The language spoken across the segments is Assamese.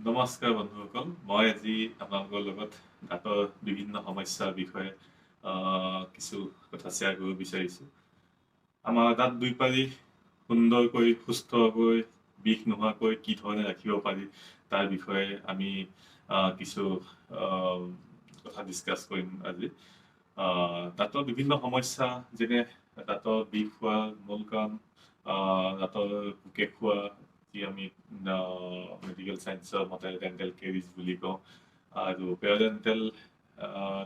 নমস্কাৰ বন্ধুসকল, মই আজি আপোনালোকৰ লগত দাঁতৰ বিভিন্ন সমস্যাৰ বিষয়ে কিছু কথা শ্বেয়াৰ কৰিব বিচাৰিছোঁ। আমাৰ দাঁত দুই পাৰি সুন্দৰকৈ সুস্থকৈ বিষ নোহোৱাকৈ কি ধৰণে ৰাখিব পাৰি তাৰ বিষয়ে আমি কিছু কথা ডিছকাছ কৰিম আজি। দাঁতৰ বিভিন্ন সমস্যা যেনে দাঁতৰ বিষ হোৱাৰ মূল কাৰণ দাঁতৰ পোকে খোৱা, যি আমি মেডিকেল চাইন্সৰ মতে ডেণ্টেল কেৰিজ বুলি কওঁ, আৰু পেৰিডেণ্টেল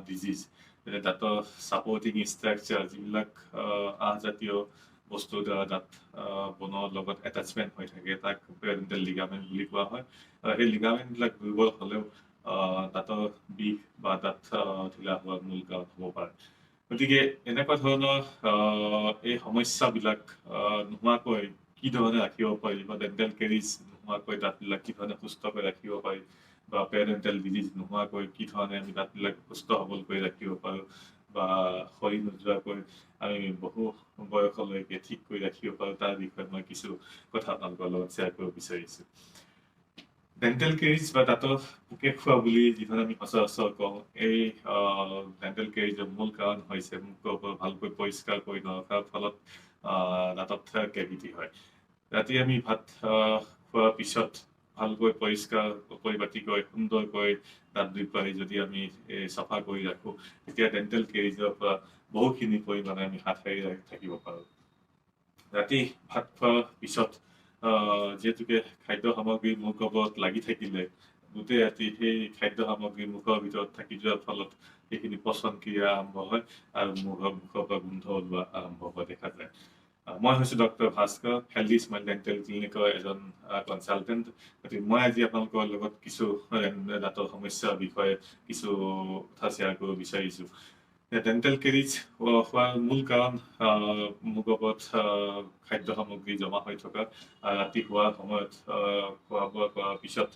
ডিজিজ, যেনে দাঁতৰ ছাপৰ্টিং ষ্ট্ৰাকচাৰ, যিবিলাক আহজাতীয় বস্তুৰ দ্বাৰা দাঁত বনৰ লগত এটাচমেণ্ট হৈ থাকে, তাক পেৰিডেণ্টেল লিগামেণ্ট বুলি কোৱা হয়। সেই লিগামেণ্টবিলাক দুৰ্বল হ'লেও দাঁতৰ বিষ বা দাঁত ঢিলা হোৱাৰ মূল কাৰণ হ'ব পাৰে। গতিকে এনেকুৱা ধৰণৰ এই সমস্যাবিলাক নোহোৱাকৈ কি ধৰণে ৰাখিব পাৰি, বা ডেণ্টেল কেৰিজ নোহোৱাকৈ দাঁতবিলাক কি ধৰণে সুস্থকৈ ৰাখিব পাৰি, বা পেৰিডেণ্টেল ডিজিজ নোহোৱাকৈ কি ধৰণে আমি দাঁতবিলাক সুস্থ সবল কৰি ৰাখিব পাৰোঁ, বা সৰি নোযোৱাকৈ আমি বহু বয়সলৈকে ঠিক কৰি ৰাখিব পাৰোঁ, তাৰ বিষয়ে মই কিছু কথা আপোনালোকৰ লগত শ্বেয়াৰ কৰিব বিচাৰিছোঁ। ডেণ্টেল কেৰিজ বা দাঁতৰ পোকে খোৱা বুলি যিখন আমি সচৰাচৰ কওঁ, এই ডেণ্টেল কেৰিজৰ মূল কাৰণ হৈছে মুখৰ ভালকৈ পৰিষ্কাৰ কৰি নৰখাৰ ফলত দাঁতত কেভিটি হয়। ৰাতি আমি ভাত খোৱাৰ পিছত ভালকৈ পৰিষ্কাৰ পৰিপাটিকৈ সুন্দৰকৈ দাঁত দুই পাৰি যদি আমি চাফা কৰি ৰাখোঁ, তেতিয়া ডেণ্টেল কেৰিজৰ পৰা বহুখিনি পৰিমাণে আমি হাত সাৰি থাকিব পাৰোঁ। ৰাতি ভাত খোৱাৰ পিছত যিহেতুকে খাদ্য সামগ্ৰী মুখ গহ্বৰত লাগি থাকিলে গোটেই ৰাতি সেই খাদ্য সামগ্ৰী মুখৰ ভিতৰত থাকি যোৱাৰ ফলত সেইখিনি পচন ক্ৰিয়া আৰম্ভ হয় আৰু মুখৰ পৰা গোন্ধ ওলোৱা আৰম্ভ হোৱা দেখা যায়। মই হৈছোঁ doctor Bhaskar, healthy smile dental ক্লিনিকৰ এজন কনচালটেণ্ট। গতিকে মই আজি আপোনালোকৰ লগত কিছু দাঁতৰ সমস্যাৰ বিষয়ে কিছু কথা শ্বেয়াৰ কৰিব বিচাৰিছোঁ। ডেণ্টেল কেৰিজ হোৱাৰ মূল কাৰণ মুখ গহ্বৰত খাদ্য সামগ্ৰী জমা হৈ থকা, ৰাতি শোৱাৰ সময়ত খোৱা বোৱা কৰাৰ পিছত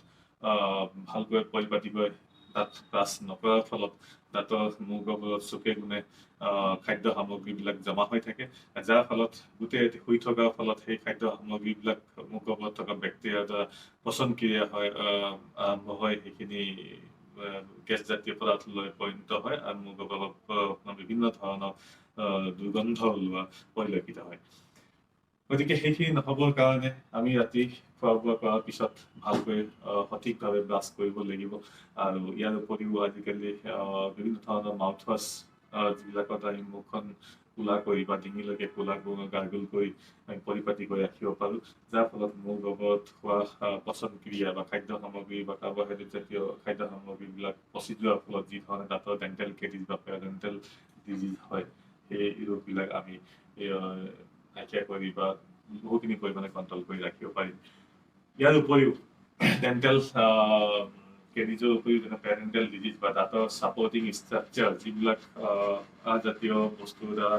ভালকৈ পৰিপাটিকৈ দাঁত ব্ৰাছ নকৰাৰ ফলত দাঁতৰ মুখ গহ্বৰত চুকে কোণে খাদ্য সামগ্ৰীবিলাক জমা হৈ থাকে, যাৰ ফলত গোটেই ৰাতি শুই থকাৰ ফলত সেই খাদ্য সামগ্ৰীবিলাক মুখ গহ্বৰত থকা বেক্টেৰিয়াৰ দ্বাৰা পচন ক্ৰিয়া হয় আৰম্ভ হয়, সেইখিনি গেছজাতীয় পদাৰ্থলৈ পৰিণত হয় আৰু মুখ গহ্বৰত বিভিন্ন ধৰণৰ দুৰ্গন্ধ ওলোৱা পৰিলক্ষিত হয়। গতিকে সেইখিনি নহ'বৰ কাৰণে আমি ৰাতি খোৱা বোৱা কৰাৰ পিছত ভালকৈ সঠিকভাৱে ব্ৰাছ কৰিব লাগিব। আৰু ইয়াৰ উপৰিও আজিকালি বিভিন্ন ধৰণৰ মাউথ ৱাছ, যিবিলাকত আমি মুখখন কোলা কৰি বা ডিঙিলৈকে কোলা গাৰ্গল কৰি আমি পৰিপাটি কৰি ৰাখিব পাৰোঁ, যাৰ ফলত মুখ গহ্বৰত হোৱা পচন ক্ৰিয়া বা খাদ্য সামগ্ৰী বা কাৰ্বহাইড্ৰেট জাতীয় খাদ্য সামগ্ৰীবিলাক পচি যোৱাৰ ফলত যি ধৰণে দাঁতৰ ডেণ্টেল কেৰিজ বা পেৰিডেণ্টেল ডিজিজ হয়, সেই ৰোগবিলাক আমি নাইকিয়া কৰি বা বহুখিনি পৰিমাণে কণ্ট্ৰল কৰি ৰাখিব পাৰিম। ইয়াৰ উপৰিও ডেণ্টেল কেৰিজৰ উপৰিও যেনে পেৰিডেণ্টেল ডিজিজ বা দাঁতৰ ছাপৰ্টিং ষ্ট্ৰাকচাৰ, যিবিলাক জাতীয় বস্তুৰ দ্বাৰা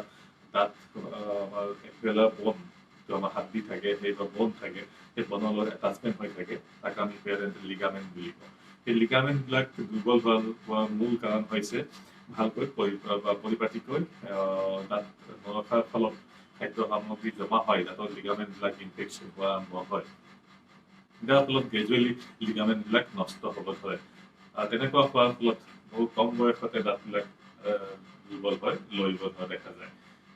দাঁত আমাৰ একোৱেলাৰ বন, যিটো আমাৰ হাড্ডি থাকে, সেই বন থাকে, সেই বনৰ লগত এটাচমেণ্ট হৈ থাকে, তাক আমি পেৰিডেণ্টেল লিগামেণ্ট বুলি কওঁ। সেই লিগামেণ্টবিলাক দুৰ্বল হোৱাৰ মূল কাৰণ হৈছে ভালকৈ পৰিপাটিকৈ দাঁত নৰখাৰ ফলত খাদ্য সামগ্ৰী জমা হয়, দাঁতৰ লিগামেণ্টবিলাক ইনফেকশ্যন হোৱা আৰম্ভ হয়, যাৰ ফলত গ্ৰেজুৱেলি লিগামেণ্টবিলাক নষ্ট হ'ব ধৰে। তেনেকুৱা হোৱাৰ ফলত বহু কম বয়সতে দাঁতবিলাক দুৰ্বল হয়, লৰিব ধৰা দেখা যায়,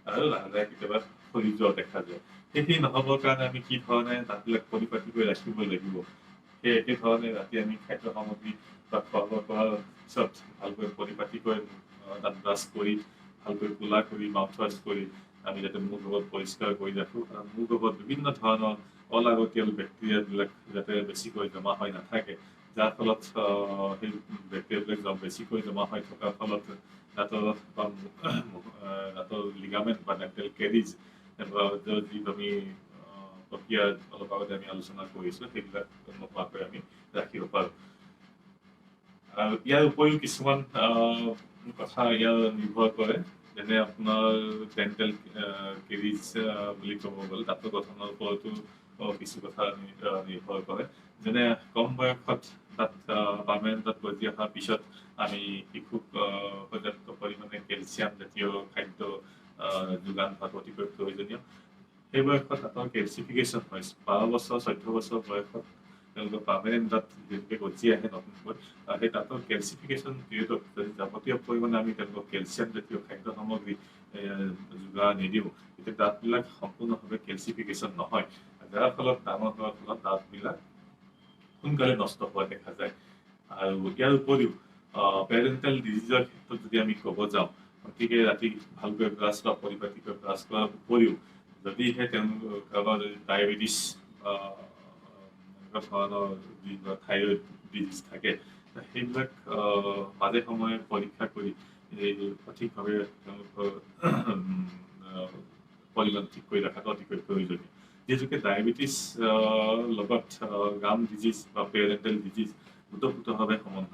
আৰু লাহে লাহে কেতিয়াবা সৰি যোৱা দেখা যায়। সেইখিনি নহ'বৰ কাৰণে আমি কি ধৰণে দাঁতবিলাক পৰিপাটিকৈ ৰাখিব লাগিব, সেই একেধৰণে ৰাতি আমি খাদ্য সামগ্ৰী বা খোৱা বোৱা কৰাৰ পিছত ভালকৈ পৰিপাটিকৈ দাঁত ব্ৰাছ কৰি, ভালকৈ কোলা কৰি, মাউথ ৱাছ কৰি আমি যাতে মুখ গহ্বৰত পৰিষ্কাৰ কৰি ৰাখোঁ, আৰু মুখ গহ্বৰত বিভিন্ন ধৰণৰ অলাগতিয়াল বেক্টেৰিয়াবিলাক যাতে বেছিকৈ জমা হৈ নাথাকে, যাৰ ফলত সেই বেক্টেৰিয়াবিলাক বেছিকৈ জমা হৈ থকাৰ ফলত দাঁতৰ লিগামেণ্ট বা ডেণ্টেল কেৰিজ, যি আমি প্ৰক্ৰিয়া অলপ আগতে আমি আলোচনা কৰিছোঁ, সেইবিলাক নোহোৱাকৈ আমি ৰাখিব পাৰোঁ। আৰু ইয়াৰ উপৰিও কিছুমান কথা ইয়াৰ নিৰ্ভৰ কৰে, যেনে আপোনাৰ ডেণ্টেল কেৰিজ বুলি ক'ব গ'লে দাঁতৰ গঠনৰ ওপৰতো কিছু কথা নিৰ্ভৰ কৰে। যেনে কম বয়সত দাঁত পাৰ্মানেণ্ট দাঁত গজি অহাৰ পিছত আমি শিশুক পৰ্যাপ্ত পৰিমাণে কেলছিয়াম জাতীয় খাদ্য যোগান ধৰাটো অতিকৈ প্ৰয়োজনীয়। সেই বয়সত দাঁতৰ কেলচিফিকেশ্যন হয়, 12 বছৰ 14 বছৰ বয়সত তেওঁলোকৰ পাৰ্মানেণ্ট দাঁত যেনেকৈ গজি আহে নতুনকৈ সেই দাঁতৰ কেলচিফিকেশ্যন পিৰিয়ডত যদি যাৱতীয় পৰিমাণে আমি তেওঁলোকক কেলছিয়াম জাতীয় খাদ্য সামগ্ৰী যোগান নিদিওঁ তেতিয়া দাঁতবিলাক সম্পূৰ্ণভাৱে কেলচিফিকেশ্যন নহয়, যাৰ ফলত ডাঙৰ হোৱাৰ ফলত দাঁতবিলাক সোনকালে নষ্ট হোৱা দেখা যায়। আৰু ইয়াৰ উপৰিও পেৰেণ্টেল ডিজিজৰ ক্ষেত্ৰত যদি আমি ক'ব যাওঁ, গতিকে ৰাতি ভালকৈ ব্ৰাছ বা পৰিপাটিকৈ ব্ৰাছ কৰাৰ উপৰিও যদিহে তেওঁলোকৰ কাৰোবাৰ যদি ডায়েবেটিছ এনেকুৱা ধৰণৰ যি থাইৰইড ডিজিজ থাকে সেইবিলাক মাজে সময়ে পৰীক্ষা কৰি সঠিকভাৱে তেওঁলোকৰ পৰিমাণ ঠিক কৰি ৰখাটো অতিকৈ প্ৰয়োজনীয়। যিহেতুকে ডায়েবেটিছ লগত গাম ডিজিজ বা পেৰেণ্টেল ডিজিজ ওতঃপ্ৰোতভাৱে সম্বন্ধ।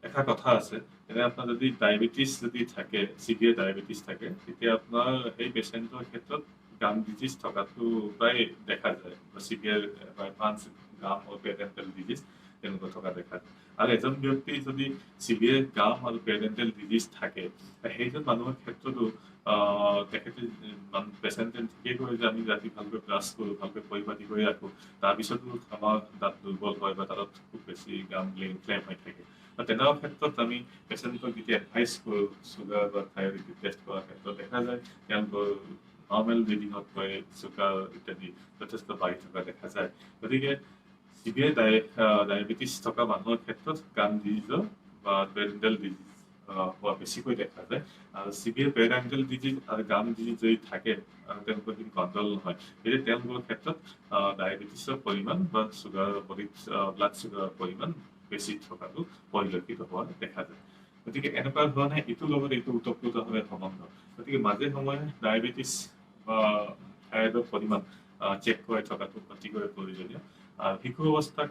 এটা কথা আছে, যেনে আপোনাৰ যদি ডায়েবেটিছ যদি থাকে, চিভিয়াৰ ডায়েবেটিছ থাকে, তেতিয়া আপোনাৰ সেই পেচেণ্টৰ ক্ষেত্ৰত গাম ডিজিজ থকাটো প্ৰায় দেখা যায়, বা চিভিয়াৰ বা এডভান্স গাম আৰু পেৰেণ্টেল ডিজিজ তেনেকুৱা থকা দেখা যায়। আৰু এজন ব্যক্তিৰ যদি চিভিয়াৰ গাম আৰু পেৰেণ্টেল ডিজিজ থাকে, সেইজন মানুহৰ ক্ষেত্ৰতো তেখেতে পেচেণ্টে ঠিকেই কৰে যে আমি ৰাতি ভালকৈ ব্ৰাছ কৰোঁ, ভালকৈ পৰিপাটি কৰি ৰাখোঁ, তাৰপিছতো আমাৰ দাঁত দুৰ্বল হয় বা দাঁতত খুব বেছি গাম ইনফ্লেম হৈ থাকে। তেনেকুৱা ক্ষেত্ৰত আমি পেচেণ্টক যেতিয়া এডভাইচ কৰোঁ চুগাৰ বা থাইৰইড টেষ্ট কৰাৰ ক্ষেত্ৰত দেখা যায় তেওঁলোকৰ নৰ্মেল ৰিডিঙতকৈ চুগাৰ ইত্যাদি যথেষ্ট বাঢ়ি থকা দেখা যায়। গতিকে চিভিয়াৰ ডায়েবেটিছ থকা মানুহৰ ক্ষেত্ৰত গাম ডিজিজৰ বা পেৰেণ্টেল ডিজিজ হোৱা বেছিকৈ দেখা যায়। আৰু চিভিয়াৰ পেৰেণ্টেল ডিজিজ আৰু গাম ডিজিজ যদি থাকে আৰু তেওঁলোকৰ যদি কণ্ট্ৰল নহয়, তেতিয়া তেওঁলোকৰ ক্ষেত্ৰত ডায়েবেটিছৰ পৰিমাণ বা চুগাৰৰ ব্লাড চুগাৰৰ পৰিমাণ বেছি থকাটো পৰিলক্ষিত হোৱা দেখা যায়। গতিকে এনেকুৱা ধৰণে ইটোৰ লগত এইটো ওতঃপ্ৰোতভাৱে সম্বন্ধ। গতিকে মাজে সময়ে ডায়েবেটিছ বা থাইৰয়ডৰ পৰিমাণ চেক কৰাই থকাটো অতিকৈ প্ৰয়োজনীয়। শিশু অৱস্থাত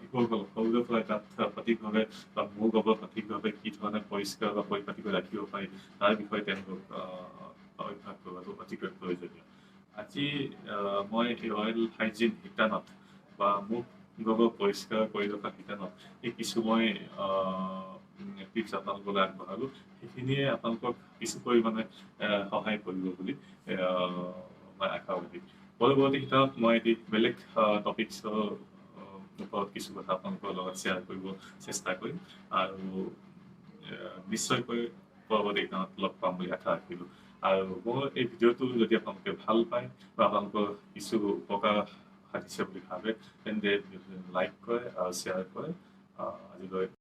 শিশুসকলক সৰুৰে পৰাই তাত সঠিকভাৱে বা মূৰ গৰ্ভ সঠিকভাৱে কি ধৰণে পৰিষ্কাৰ বা পৰিপাটিকৈ ৰাখিব পাৰি তাৰ বিষয়ে তেওঁলোকক অভ্যাস কৰাটো অতিকৈ প্ৰয়োজনীয়। আজি মই এই ৰয়েল হাইজিন শিতানত বা মুখ গৰ্ভ পৰিষ্কাৰ কৰি ৰখা শিতানত এই কিছু মই টিপছ আপোনালোকলৈ আগবঢ়ালোঁ, সেইখিনিয়ে আপোনালোকক কিছু পৰিমাণে সহায় কৰিব বুলি মই আশাবাদী। পৰৱৰ্তী শিতানত মই এটি বেলেগ টপিকছৰ ওপৰত কিছু কথা আপোনালোকৰ লগত শ্বেয়াৰ কৰিব চেষ্টা কৰিম, আৰু নিশ্চয়কৈ পৰৱৰ্তী শিতানত লগ পাম বুলি আশা ৰাখিলোঁ। আৰু মোৰ এই ভিডিঅ'টো যদি আপোনালোকে ভাল পায় বা আপোনালোকৰ কিছু উপকাৰ সাধিছে বুলি ভাবে তেন্তে লাইক কৰে আৰু শ্বেয়াৰ কৰে। আজিলৈ